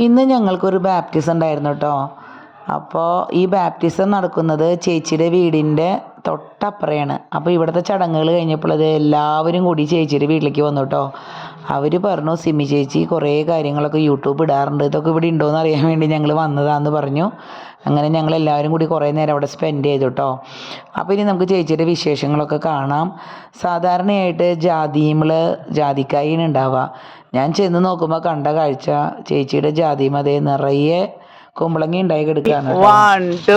ഇന്ന് ഞങ്ങൾക്കൊരു ബാപ്റ്റിസം ഉണ്ടായിരുന്നു കേട്ടോ. അപ്പോൾ ഈ ബാപ്റ്റിസം നടക്കുന്നത് ചേച്ചിയുടെ വീടിൻ്റെ തൊട്ടപ്പുറയാണ്. അപ്പോൾ ഇവിടുത്തെ ചടങ്ങുകൾ കഴിഞ്ഞപ്പോൾ അത് എല്ലാവരും കൂടി ചേച്ചിയുടെ വീട്ടിലേക്ക് വന്നു കേട്ടോ. അവർ പറഞ്ഞു സിമി ചേച്ചി കുറേ കാര്യങ്ങളൊക്കെ യൂട്യൂബ് ഇടാറുണ്ട്, ഇതൊക്കെ ഇവിടെ ഉണ്ടോയെന്ന് അറിയാൻ വേണ്ടി ഞങ്ങൾ വന്നതാന്ന് പറഞ്ഞു. അങ്ങനെ ഞങ്ങൾ എല്ലാവരും കൂടി കുറേ നേരം അവിടെ സ്പെൻഡ് ചെയ്തു കേട്ടോ. അപ്പോൾ ഇനി നമുക്ക് ചേച്ചിയുടെ വിശേഷങ്ങളൊക്കെ കാണാം. സാധാരണയായിട്ട് ജാതിക്കായാണ് ഉണ്ടാവുക. ഞാൻ ചെന്ന് നോക്കുമ്പോൾ കണ്ട കാഴ്ച ചേച്ചിയുടെ ജാതിമതേ നിറയെ കുമ്പളങ്ങി ഉണ്ടായി കിടക്കുകയാണ്. 1 2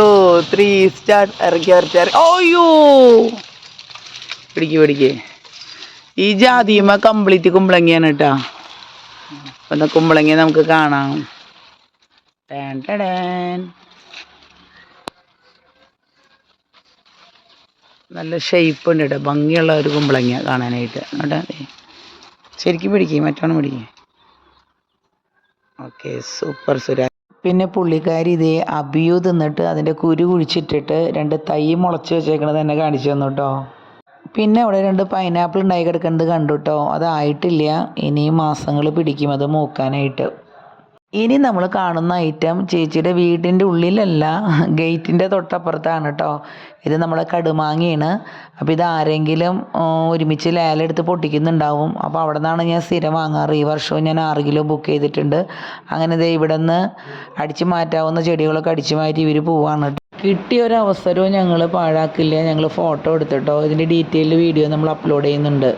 3 സ്റ്റാർട്ട്. ഓയ്യോ പിടിക്ക്. ഈ ജാതിമ കംപ്ലീറ്റ് കുമ്പളങ്ങിയാണ് കേട്ടോ. അപ്പം കുമ്പളങ്ങി നമുക്ക് കാണാം. നല്ല ഷേപ്പ് ഉണ്ട് കേട്ടോ, ഭംഗിയുള്ള ഒരു കുമ്പളങ്ങ കാണാനായിട്ട്. കേട്ടോ ശരിക്കും പിടിക്കും, മറ്റോണം പിടിക്കും. ഓക്കെ, സൂപ്പർ സുരാ. പിന്നെ പുള്ളിക്കാരി ഇതേ അബിയു തിന്നിട്ട് അതിൻ്റെ കുരു കുഴിച്ചിട്ടിട്ട് 2 തൈ മുളച്ച് വെച്ചേക്കണത് തന്നെ കാണിച്ചു തന്നു കേട്ടോ. പിന്നെ അവിടെ 2 പൈനാപ്പിൾ ഉണ്ടായി കിടക്കുന്നത് കണ്ടു കേട്ടോ. അതായിട്ടില്ല, ഇനിയും മാസങ്ങൾ പിടിക്കും അത് മൂക്കാനായിട്ട്. ഇനി നമ്മൾ കാണുന്ന ഐറ്റം ചേച്ചിയുടെ വീടിൻ്റെ ഉള്ളിലല്ല, ഗേറ്റിൻ്റെ തൊട്ടപ്പുറത്താണ് കേട്ടോ. ഇത് നമ്മളെ കടുമാങ്ങയാണ്. അപ്പോൾ ഇത് ആരെങ്കിലും ഒരുമിച്ച് ലേലെടുത്ത് പൊട്ടിക്കുന്നുണ്ടാവും. അപ്പോൾ അവിടെ നിന്നാണ് ഞാൻ സ്ഥിരം വാങ്ങാറ്. ഈ വർഷവും ഞാൻ 6 കിലോ ബുക്ക് ചെയ്തിട്ടുണ്ട്. അങ്ങനെ ദേ ഇവിടെ നിന്ന് അടിച്ചു മാറ്റാവുന്ന ചെടികളൊക്കെ അടിച്ചു മാറ്റി ഇവർ പോവാണ്. കിട്ടിയൊരവസരവും ഞങ്ങൾ പാഴാക്കില്ല. ഞങ്ങൾ ഫോട്ടോ എടുത്തിട്ടോ. ഇതിൻ്റെ ഡീറ്റെയിൽഡ് വീഡിയോ നമ്മൾ അപ്ലോഡ് ചെയ്യുന്നുണ്ട്.